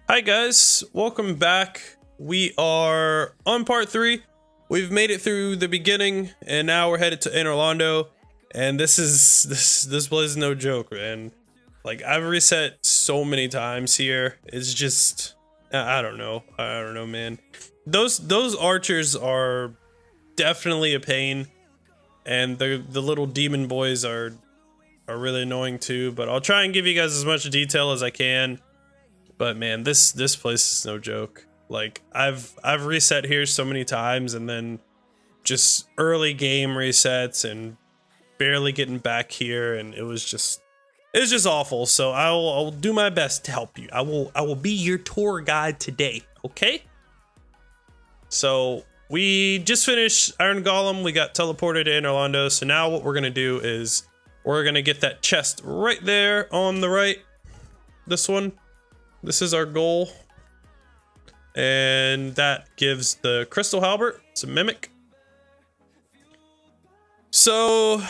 Hi guys, welcome back. We are on part 3. We've made it through the beginning and now we're headed to Anor Londo. And this place is no joke, man. Like, I've reset so many times here. It's just I don't know, man. Those archers are definitely a pain, and the little demon boys are really annoying too, but I'll try and give you guys as much detail as I can. But man, this place is no joke. Like, I've reset here so many times and then just early game resets and barely getting back here, and it's just awful. So I'll do my best to help you. I will be your tour guide today, okay? So we just finished Iron Golem. We got teleported to Anor Londo. So now what we're gonna do is we're gonna get that chest right there on the right. This one. This is our goal. And that gives the Crystal Halberd. It's a mimic. So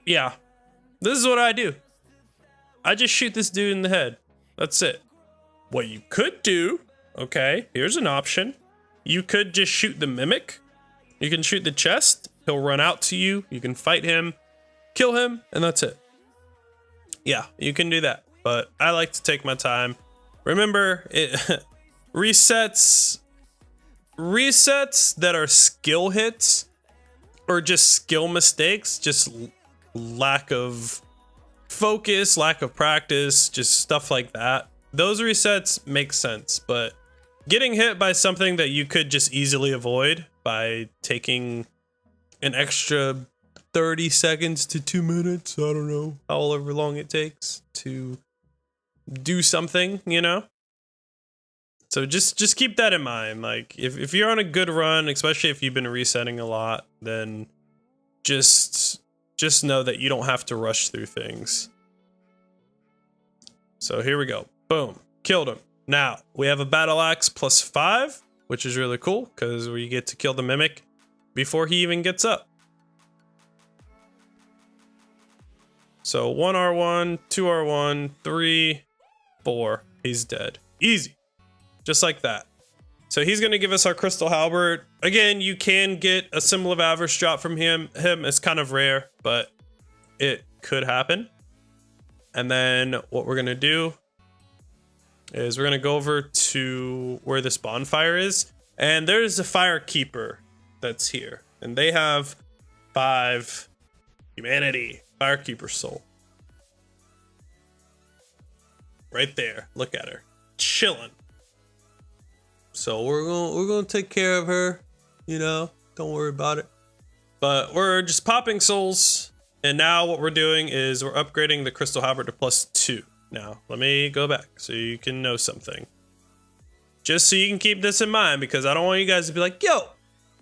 yeah, this is what I do. I just shoot this dude in the head. That's it. What you could do, okay, here's an option. You could just shoot the mimic. You can shoot the chest. He'll run out to you. You can fight him, kill him, and that's it. Yeah, you can do that. But I like to take my time. Remember, it resets that are skill hits or just skill mistakes, just lack of focus, lack of practice, just stuff like that. Those resets make sense, but getting hit by something that you could just easily avoid by taking an extra 30 seconds to 2 minutes, I don't know, however long it takes to do something, you know? So just keep that in mind. Like, if you're on a good run, especially if you've been resetting a lot, then just know that you don't have to rush through things. So here we go. Boom. Killed him. Now, we have a battle axe +5, which is really cool because we get to kill the mimic before he even gets up. So 1R1, 2R1, 3, 4. He's dead. Easy. Just like that. So he's going to give us our Crystal Halberd. Again, you can get a symbol of avarice drop from him. It's kind of rare, but it could happen. And then what we're going to do is we're going to go over to where this bonfire is. And there's a fire keeper that's here. And they have 5 humanity. Firekeeper soul. Right there. Look at her. Chilling. So we're gonna take care of her, you know, don't worry about it. But we're just popping souls, and now what we're doing is we're upgrading the Crystal Halberd to +2. Now, let me go back so you can know something. Just so you can keep this in mind, because I don't want you guys to be like, yo,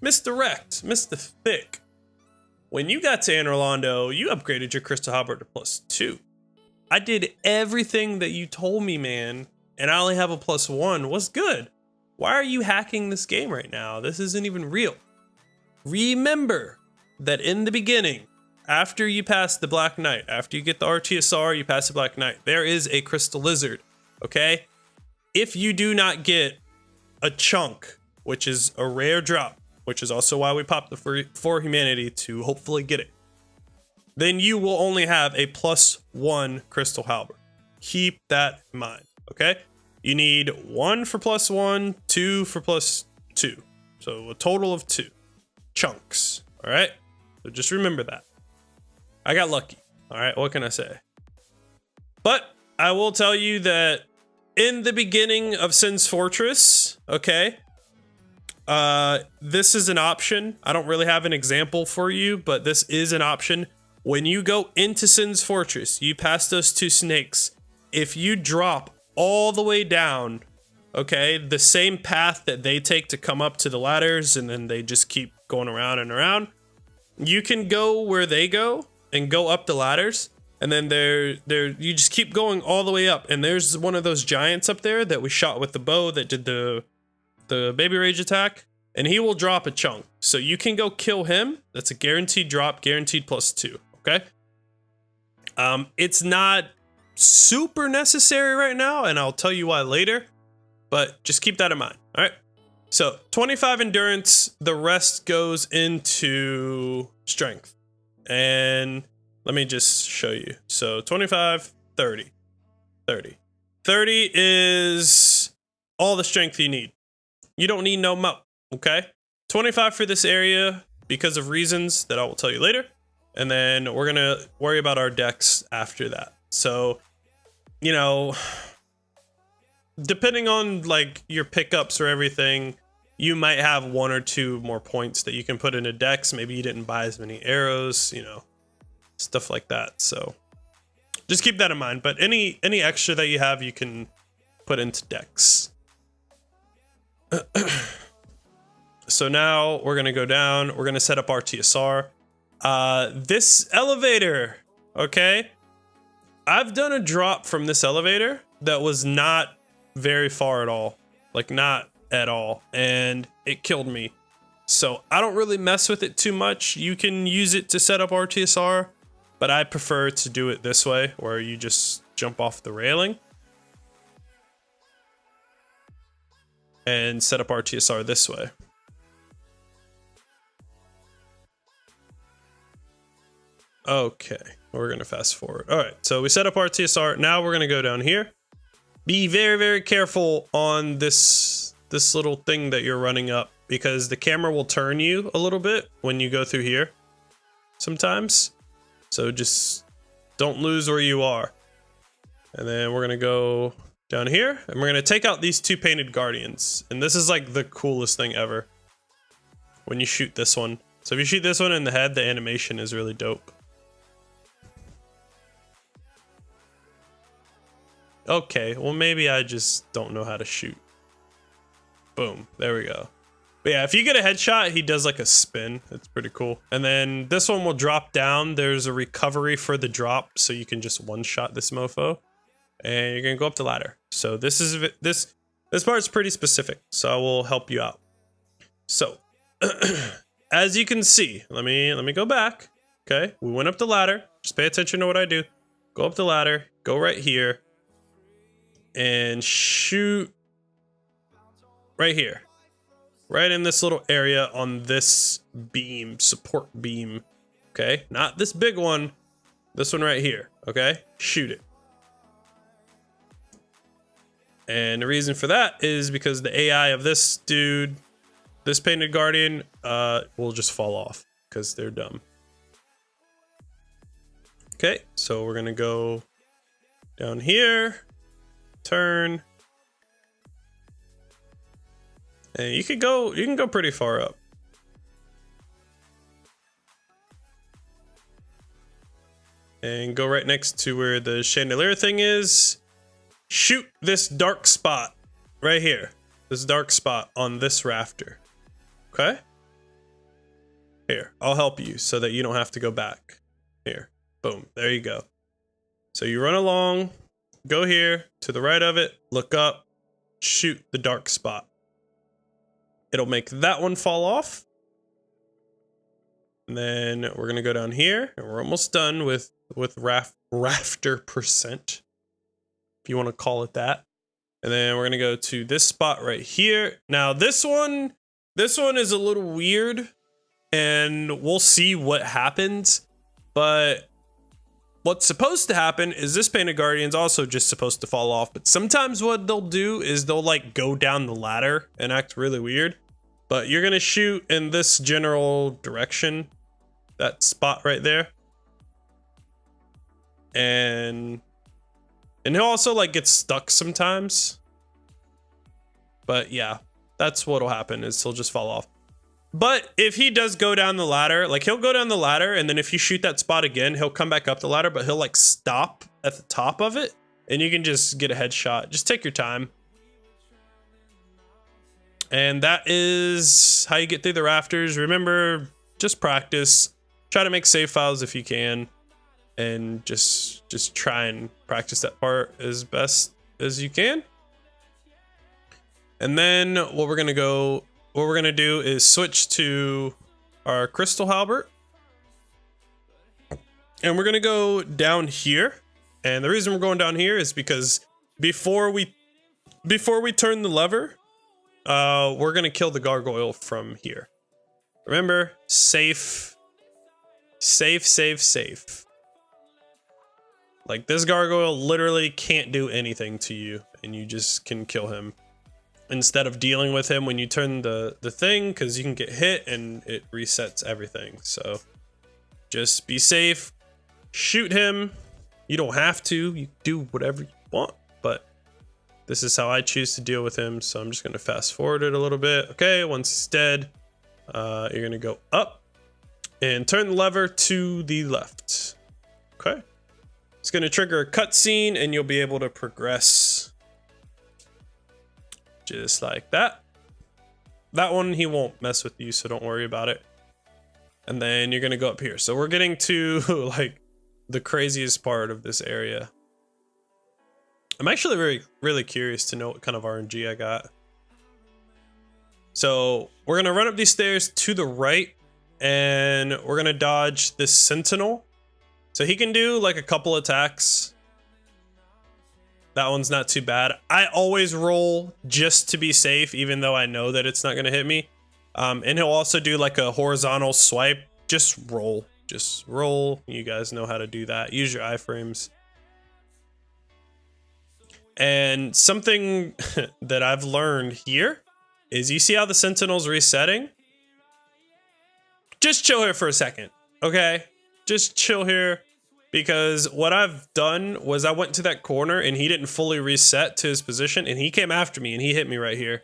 Mr. Wrecked, Mr. Thick. When you got to Anor Londo, you upgraded your Crystal Halberd to +2. I did everything that you told me, man, and I only have a +1. What's good? Why are you hacking this game right now? This isn't even real. Remember that in the beginning, after you pass the Black Knight, after you get the RTSR, you pass the Black Knight, there is a Crystal Lizard, okay? If you do not get a chunk, which is a rare drop, which is also why we popped the 4 humanity to hopefully get it, then you will only have a +1 Crystal Halberd. Keep that in mind, okay? You need 1 for +1, 2 for +2. So a total of 2 chunks, all right? So just remember that. I got lucky, all right? What can I say? But I will tell you that in the beginning of Sin's Fortress, okay, this is an option. I don't really have an example for you, but this is an option. When you go into Sin's Fortress, you pass those 2 snakes. If you drop all the way down, okay, the same path that they take to come up to the ladders, and then they just keep going around and around, you can go where they go and go up the ladders, and then you just keep going all the way up, and there's one of those giants up there that we shot with the bow that did the baby rage attack, and he will drop a chunk. So you can go kill him. That's a guaranteed drop, guaranteed +2, okay? It's not super necessary right now, and I'll tell you why later, but just keep that in mind. All right. So 25 endurance, the rest goes into strength. And let me just show you. So 25, 30, 30. 30 is all the strength you need. You don't need no mo, okay? 25 for this area because of reasons that I will tell you later. And then we're gonna worry about our decks after that. So, you know, depending on like your pickups or everything, you might have 1 or 2 more points that you can put into decks. Maybe you didn't buy as many arrows, you know, stuff like that. So just keep that in mind. But any extra that you have, you can put into decks. So now we're gonna go down. We're gonna set up our TSR. This elevator, okay? I've done a drop from this elevator that was not very far at all, like not at all, and it killed me. So I don't really mess with it too much. You can use it to set up RTSR, but I prefer to do it this way, where you just jump off the railing and set up RTSR this way. Okay, we're gonna fast forward. All right, so we set up our TSR. Now we're gonna go down here. Be very, very careful on this little thing that you're running up, because the camera will turn you a little bit when you go through here sometimes. So just don't lose where you are. And then we're gonna go down here and we're gonna take out these 2 painted guardians. And this is like the coolest thing ever when you shoot this one. So if you shoot this one in the head, the animation is really dope. Okay, well maybe I just don't know how to shoot. Boom, there we go. But yeah, if you get a headshot, he does like a spin. It's pretty cool. And then this one will drop down. There's a recovery for the drop, so you can just one-shot this mofo. And you're gonna go up the ladder. So this part's pretty specific, so I will help you out. So as you can see, let me go back. Okay, we went up the ladder. Just pay attention to what I do. Go up the ladder, go right here, and shoot right here, right in this little area on this beam, support beam. Okay, not this big one, this one right here. Okay, shoot it. And the reason for that is because the AI of this dude, this painted guardian, will just fall off because they're dumb. Okay, so we're gonna go down here, turn, and you can go pretty far up. And go right next to where the chandelier thing is. Shoot this dark spot right here. This dark spot on this rafter. Okay? Here, I'll help you so that you don't have to go back. Here, boom, there you go. So you run along, go here, to the right of it, look up, shoot the dark spot. It'll make that one fall off. And then we're gonna go down here, and we're almost done with rafter percent, if you want to call it that. And then we're gonna go to this spot right here. Now this one is a little weird, and we'll see what happens. But what's supposed to happen is this painted guardian's also just supposed to fall off. But sometimes what they'll do is they'll like go down the ladder and act really weird. But you're gonna shoot in this general direction, that spot right there. And he'll also like get stuck sometimes. But yeah, that's what'll happen, is he'll just fall off. But if he does go down the ladder, like he'll go down the ladder, and then if you shoot that spot again, he'll come back up the ladder, but he'll like stop at the top of it, and you can just get a headshot. Just take your time. And that is how you get through the rafters. Remember, just practice. Try to make save files if you can, and just try and practice that part as best as you can. And then what we're gonna do is switch to our crystal halberd, and we're gonna go down here, And the reason we're going down here is because before we turn the lever, we're gonna kill the gargoyle from here. Remember, safe. Like, this gargoyle literally can't do anything to you, and you just can kill him instead of dealing with him when you turn the thing, because you can get hit and it resets everything. So just be safe, shoot him. You don't have to, you do whatever you want, but this is how I choose to deal with him. So I'm just gonna fast forward it a little bit. Okay, once he's dead, you're gonna go up and turn the lever to the left. Okay, it's gonna trigger a cutscene and you'll be able to progress just like that. That one, he won't mess with you, so don't worry about it. And then you're gonna go up here. So we're getting to like the craziest part of this area. I'm actually really curious to know what kind of RNG I got. So we're gonna run up these stairs to the right, and we're gonna dodge this sentinel. So he can do like a couple attacks. That one's not too bad. I always roll just to be safe, even though I know that it's not gonna hit me. And he'll also do like a horizontal swipe. Just roll. You guys know how to do that. Use your iframes. And something that I've learned here is, you see how the sentinel's resetting? Just chill here for a second, okay? Just chill here, because what I've done was I went to that corner and he didn't fully reset to his position, and he came after me and he hit me right here.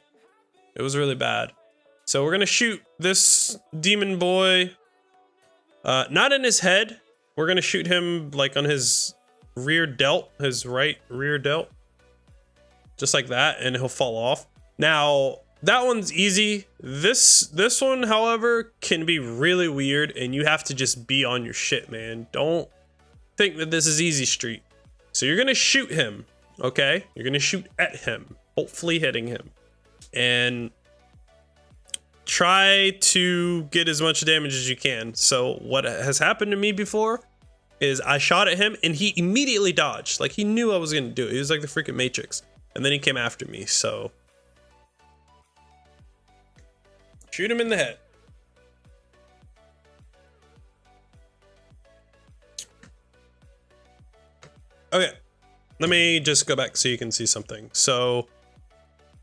It was really bad. So we're gonna shoot this demon boy, not in his head. We're gonna shoot him like on his rear delt, his right rear delt. Just like that, and he'll fall off. Now, that one's easy. This one, however, can be really weird, and you have to just be on your shit, man. Don't think that this is easy street. So you're gonna shoot him, okay? You're gonna shoot at him, hopefully hitting him. And try to get as much damage as you can. So what has happened to me before is I shot at him, and he immediately dodged. Like, he knew I was gonna do it. He was like the freaking Matrix. And then he came after me, so shoot him in the head. Okay, let me just go back so you can see something. So,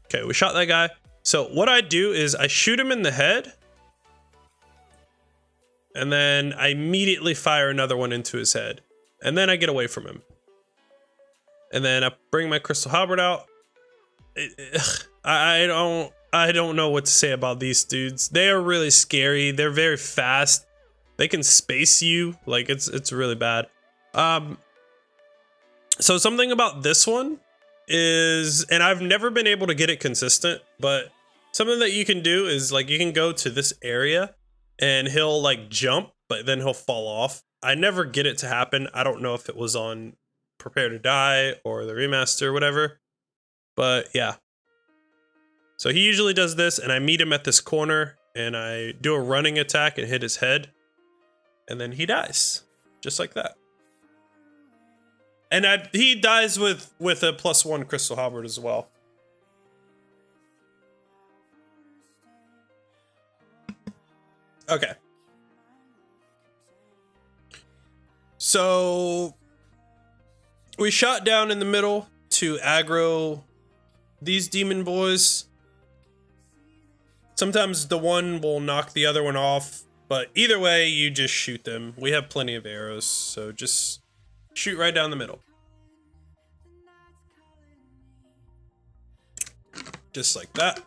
okay, we shot that guy. So what I do is I shoot him in the head, and then I immediately fire another one into his head, and then I get away from him. And then I bring my crystal halberd out. I don't know what to say about these dudes. They are really scary. They're very fast. They can space you. Like, it's really bad. So something about this one is, and I've never been able to get it consistent, but something that you can do is, like, you can go to this area and he'll like jump, but then he'll fall off. I never get it to happen. I don't know if it was on Prepare to Die or the remaster or whatever, but yeah. So he usually does this, and I meet him at this corner and I do a running attack and hit his head, and then he dies just like that. And he dies with a +1 crystal halberd as well. Okay, so we shot down in the middle to aggro these demon boys. Sometimes the one will knock the other one off, but either way, you just shoot them. We have plenty of arrows, so just shoot right down the middle. Just like that.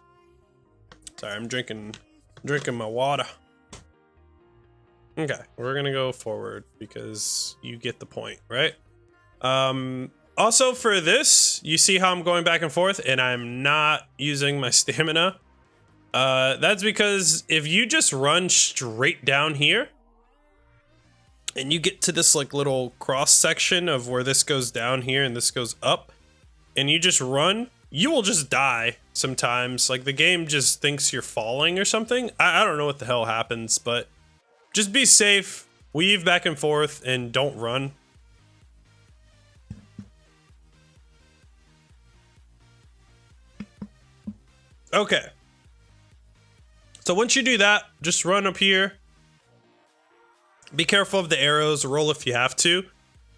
Sorry, I'm drinking my water. Okay, we're gonna go forward because you get the point, right? Also for this, you see how I'm going back and forth and I'm not using my stamina. That's because if you just run straight down here and you get to this like little cross section of where this goes down here and this goes up, and you just run, you will just die sometimes. Like, the game just thinks you're falling or something. I don't know what the hell happens, but just be safe, weave back and forth, and don't run. Okay. So once you do that, just run up here. Be careful of the arrows, roll if you have to.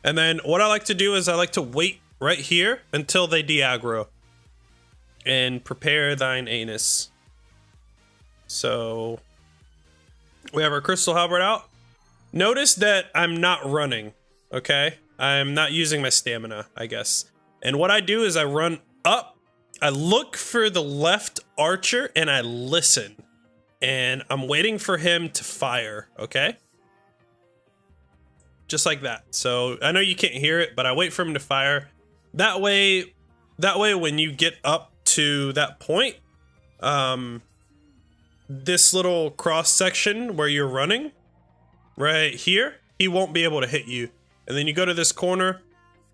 And then what I like to do is I like to wait right here until they de-aggro. And prepare thine anus. So we have our crystal halberd out. Notice that I'm not running, okay? I'm not using my stamina, I guess. And what I do is I run up, I look for the left archer, and I listen. And I'm waiting for him to fire, okay? Just like that. So I know you can't hear it, but I wait for him to fire. That way when you get up to that point, this little cross section where you're running, right here, he won't be able to hit you. And then you go to this corner,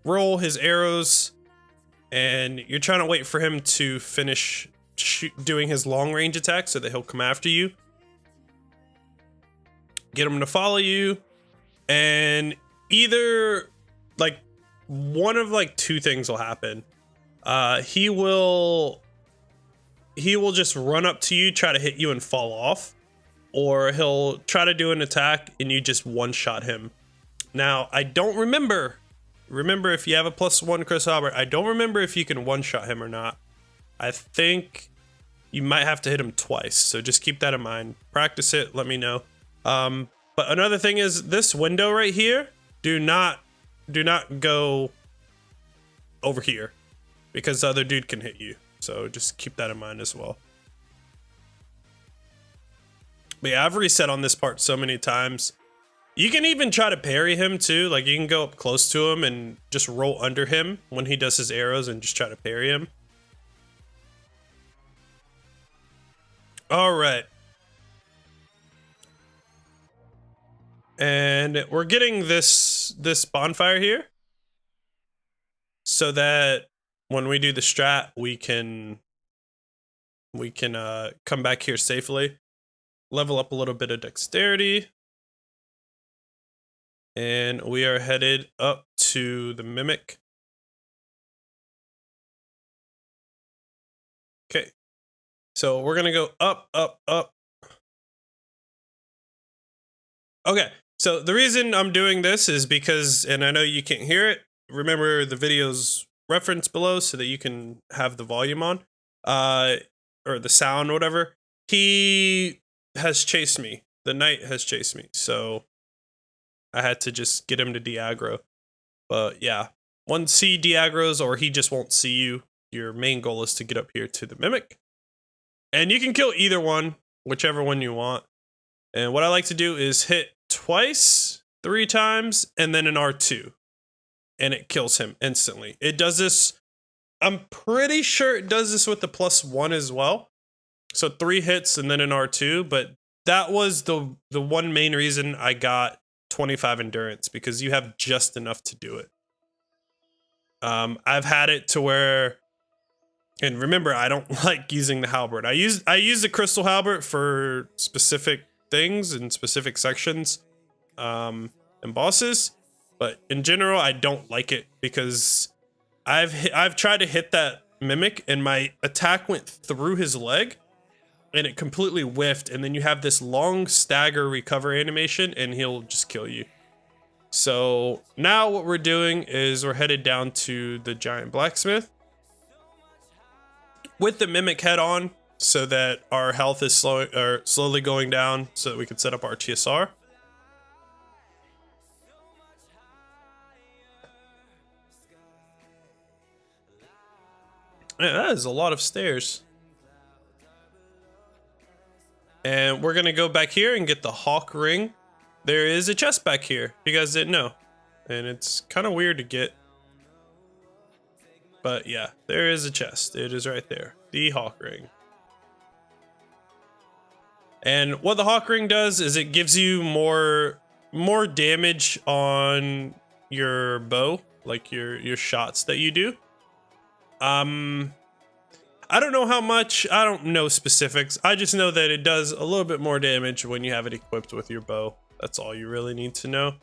roll his arrows, and you're trying to wait for him to finish doing his long range attack so that he'll come after you. Get him to follow you, and either like one of like two things will happen. He will just run up to you, try to hit you and fall off, or he'll try to do an attack and you just one-shot him. Now, I don't remember if you have a +1 crystal halberd, I don't remember if you can one-shot him or not. I think you might have to hit him twice, so just keep that in mind. Practice it, let me know. But another thing is this window right here, do not go over here because the other dude can hit you. So just keep that in mind as well. But yeah, I've reset on this part so many times. You can even try to parry him too. Like you can go up close to him and just roll under him when he does his arrows and just try to parry him. All right. And we're getting this bonfire here so that when we do the strat, we can come back here safely, level up a little bit of dexterity, and we are headed up to the mimic. Okay, so we're gonna go up, up, up. Okay, so the reason I'm doing this is because, and I know you can't hear it, remember the video's reference below so that you can have the volume on, or the sound, whatever. He has chased me. The knight has chased me, so I had to just get him to de-aggro. But yeah, once he de-aggros or he just won't see you, your main goal is to get up here to the mimic. And you can kill either one, whichever one you want. And what I like to do is hit twice, 3 times, and then an R2. And it kills him instantly. It does this, I'm pretty sure it does this with the +1 as well. So 3 hits and then an R2, but that was the one main reason I got 25 endurance, because you have just enough to do it. I've had it to where, and remember, I don't like using the halberd. I use the crystal halberd for specific things and specific sections and bosses. But in general, I don't like it because I've tried to hit that mimic and my attack went through his leg and it completely whiffed, and then you have this long stagger recover animation and he'll just kill you. So now what we're doing is we're headed down to the giant blacksmith with the mimic head on so that our health is slowly going down so that we can set up our TSR. Man, that is a lot of stairs. And we're gonna go back here and get the hawk ring. There is a chest back here, if you guys didn't know. And it's kind of weird to get. But yeah, there is a chest. It is right there. The hawk ring. And what the hawk ring does is it gives you more damage on your bow, like your shots that you do. I don't know how much, I don't know specifics. I just know that it does a little bit more damage when you have it equipped with your bow. That's all you really need to know.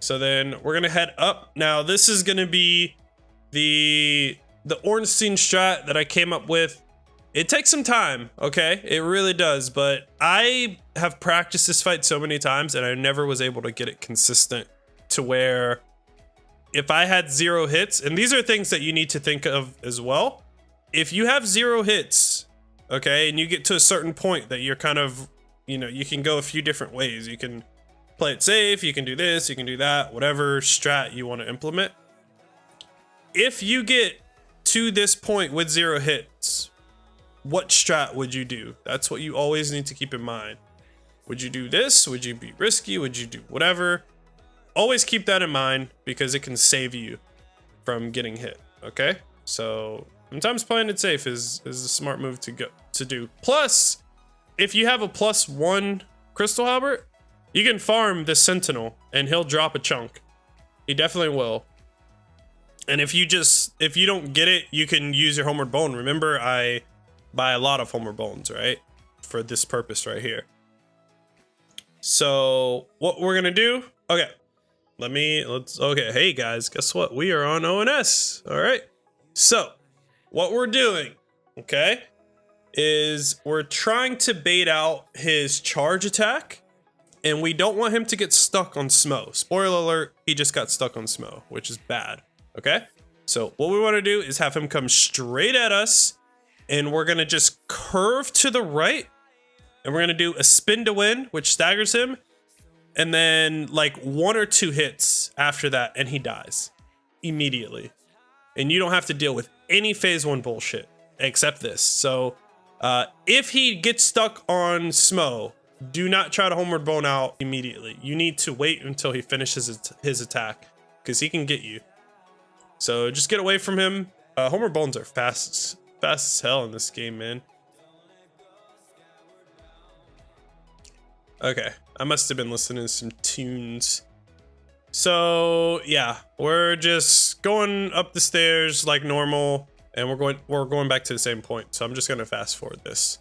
So then we're gonna head up. Now this is gonna be the Ornstein strat that I came up with It takes some time, okay? It really does, but I have practiced this fight so many times and I never was able to get it consistent to where if I had 0 hits, and these are things that you need to think of as well. If you have 0 hits, okay, and you get to a certain point that you're kind of, you know, you can go a few different ways. You can play it safe, you can do this, you can do that, whatever strat you want to implement. If you get to this point with 0 hits, what strat would you do? That's what you always need to keep in mind. Would you do this? Would you be risky? Would you do whatever? Always keep that in mind because it can save you from getting hit, okay? So sometimes playing it safe is a smart move to do. Plus, if you have a +1 Crystal Halberd, you can farm this Sentinel and he'll drop a chunk. He definitely will. And if you don't get it, you can use your Homeward Bone. Remember, I buy a lot of Homeward Bones, right? For this purpose right here. So what we're gonna do, okay. Okay, hey guys, guess what? We are on ONS, all right? So what we're doing, okay, is we're trying to bait out his charge attack, and we don't want him to get stuck on Smough. Spoiler alert, he just got stuck on Smough, which is bad, okay? So what we wanna do is have him come straight at us, and we're gonna just curve to the right, and we're gonna do a spin to win, which staggers him, and then like 1 or 2 hits after that, and he dies immediately. And you don't have to deal with any phase 1 bullshit except this. So if he gets stuck on Smough, do not try to Homeward Bone out immediately. You need to wait until he finishes his attack, because he can get you. So just get away from him. Homeward Bones are fast as hell in this game, man. Okay, I must have been listening to some tunes. So yeah, we're just going up the stairs like normal, and we're going back to the same point. So I'm just gonna fast forward this.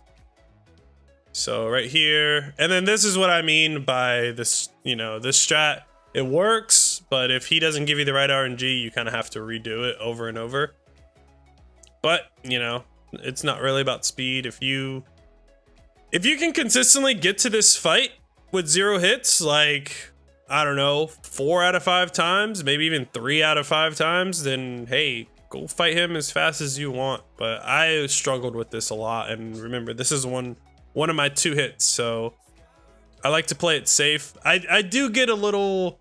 So right here, and then this is what I mean by this, you know, this strat. It works, but if he doesn't give you the right RNG, you kind of have to redo it over and over. But, you know, it's not really about speed. If you can consistently get to this fight with 0 hits, like, I don't know, 4 out of 5 times, maybe even 3 out of 5 times, then hey, go fight him as fast as you want. But I struggled with this a lot, and remember, this is one of my 2 hits, so I like to play it safe. I do get a little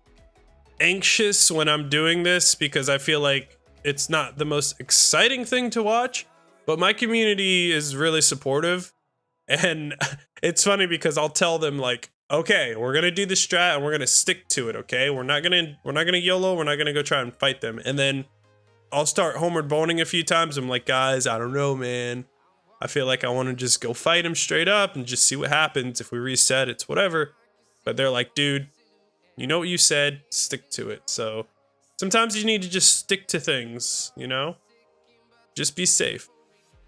anxious when I'm doing this because I feel like it's not the most exciting thing to watch, but my community is really supportive. And it's funny because I'll tell them like, okay, we're gonna do the strat and we're gonna stick to it, okay? We're not gonna YOLO, we're not gonna go try and fight them. And then I'll start Homeward Boning a few times. I'm like, guys, I don't know, man. I feel like I want to just go fight him straight up and just see what happens. If we reset, it's whatever. But they're like, dude, you know what you said, stick to it. So sometimes you need to just stick to things, you know? Just be safe.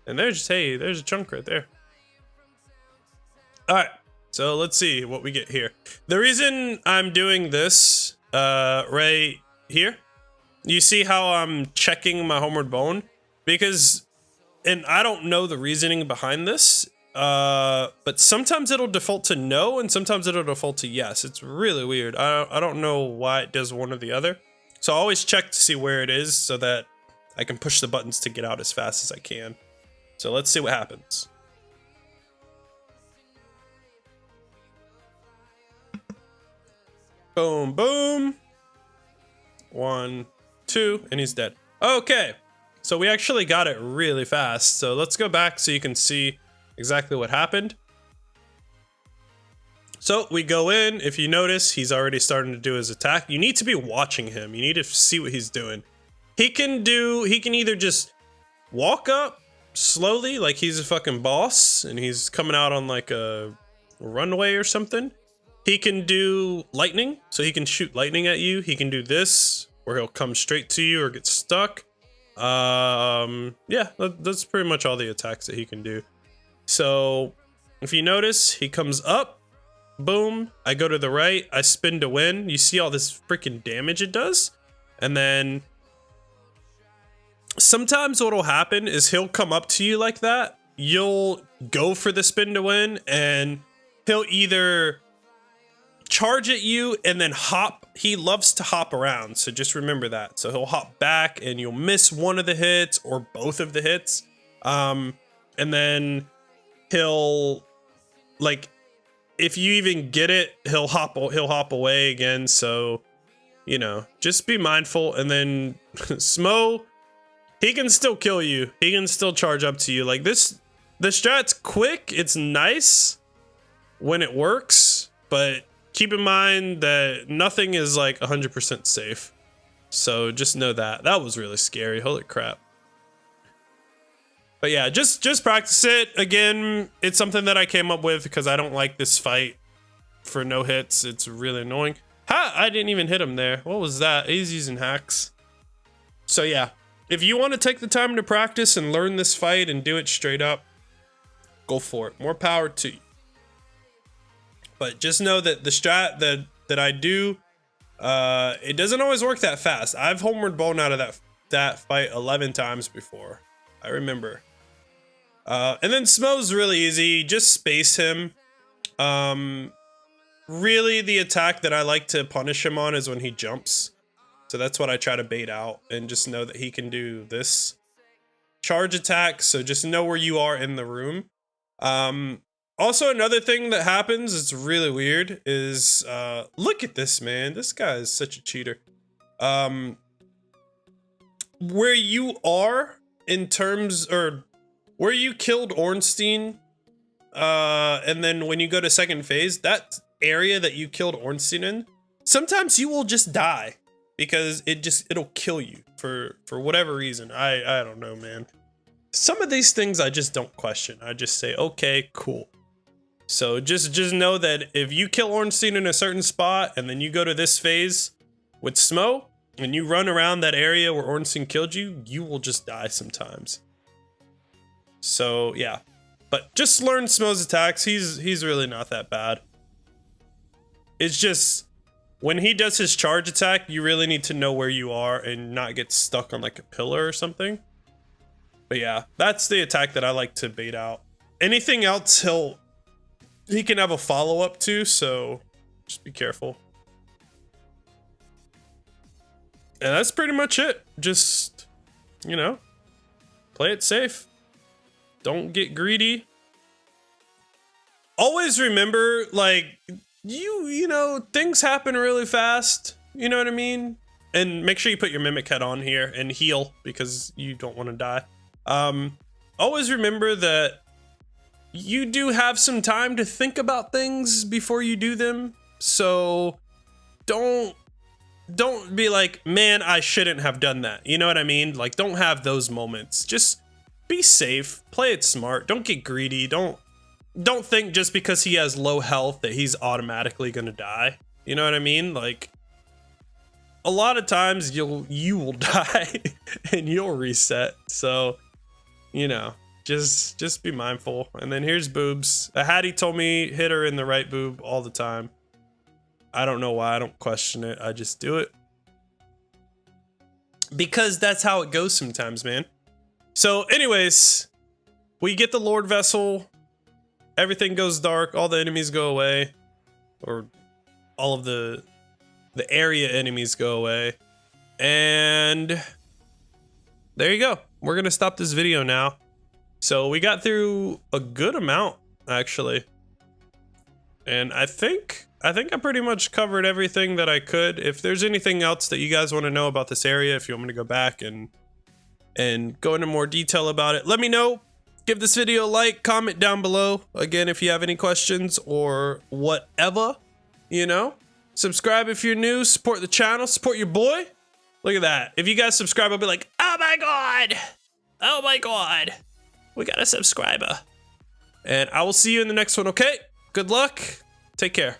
And there's a chunk right there. All right, so let's see what we get here. The reason I'm doing this right here, you see how I'm checking my Homeward Bone? Because, and I don't know the reasoning behind this, but sometimes it'll default to no and sometimes it'll default to yes. It's really weird. I don't know why it does one or the other. So I always check to see where it is so that I can push the buttons to get out as fast as I can. So let's see what happens. Boom, boom. 1, 2, and he's dead. Okay, so we actually got it really fast. So let's go back so you can see exactly what happened. So we go in. If you notice, he's already starting to do his attack. You need to be watching him. You need to see what he's doing. He can either just walk up slowly like he's a fucking boss and he's coming out on like a runway or something. He can do lightning, so he can shoot lightning at you. He can do this, where he'll come straight to you or get stuck. Yeah, that's pretty much all the attacks that he can do. So if you notice, he comes up, boom, I go to the right, I spin to win. You see all this freaking damage it does? And then sometimes what'll happen is he'll come up to you like that. you'll go for the spin to win, and he'll either charge at you and then hop. He loves to hop around, so just remember that. So he'll hop back and you'll miss one of the hits or both of the hits. And then he'll, like, if you even get it, he'll hop away again. So, you know, just be mindful. And then Smough, he can still kill you. He can still charge up to you. Like this, the strat's quick. It's nice when it works, but keep in mind that nothing is like 100% safe. So just know that. That was really scary. Holy crap. But yeah, just practice it. Again, it's something that I came up with because I don't like this fight for no hits. It's really annoying. Ha! I didn't even hit him there. What was that? He's using hacks. So yeah, if you want to take the time to practice and learn this fight and do it straight up, go for it. More power to you. But just know that the strat that I do, it doesn't always work that fast. I've homeward blown out of that fight 11 times before. I remember. And then Smough's really easy. Just space him. Really, the attack that I like to punish him on is when he jumps. So that's what I try to bait out. And just know that he can do this charge attack. So just know where you are in the room. Also, another thing that happens, it's really weird, is look at this, man. This guy is such a cheater. Where you are in terms, or where you killed Ornstein, and then when you go to second phase, that area that you killed Ornstein in, sometimes you will just die because it'll kill you for whatever reason. I don't know, man. Some of these things I just don't question. I just say, okay, cool. So just know that if you kill Ornstein in a certain spot and then you go to this phase with Smough and you run around that area where Ornstein killed you, you will just die sometimes. So yeah, but just learn Smough's attacks. He's really not that bad. It's just when he does his charge attack, you really need to know where you are and not get stuck on like a pillar or something. But yeah, that's the attack that I like to bait out. Anything else he can have a follow-up to, so just be careful. And that's pretty much it. Just, you know, play it safe. Don't get greedy. Always remember, like, you know, things happen really fast. You know what I mean? And make sure you put your mimic head on here and heal because you don't want to die. Always remember that you do have some time to think about things before you do them. So don't be like, man, I shouldn't have done that. You know what I mean? Like, don't have those moments. Just be safe, play it smart. Don't get greedy. Don't think just because he has low health that he's automatically gonna die. You know what I mean? Like, a lot of times you will die and you'll reset. So, you know, just be mindful. And then here's boobs. A Hattie told me hit her in the right boob all the time. I don't know why. I don't question it. I just do it because that's how it goes sometimes, man. So anyways, we get the Lord Vessel. Everything goes dark. All the enemies go away, or all of the area enemies go away. And there you go. We're going to stop this video now. So we got through a good amount, actually. And I think I pretty much covered everything that I could. If there's anything else that you guys want to know about this area, if you want me to go back and go into more detail about it, let me know. Give this video a like, comment down below. Again, if you have any questions or whatever, you know. Subscribe if you're new, support the channel, support your boy. Look at that. If you guys subscribe, I'll be like, oh my God. Oh my God. We got a subscriber. And I will see you in the next one, okay? Good luck. Take care.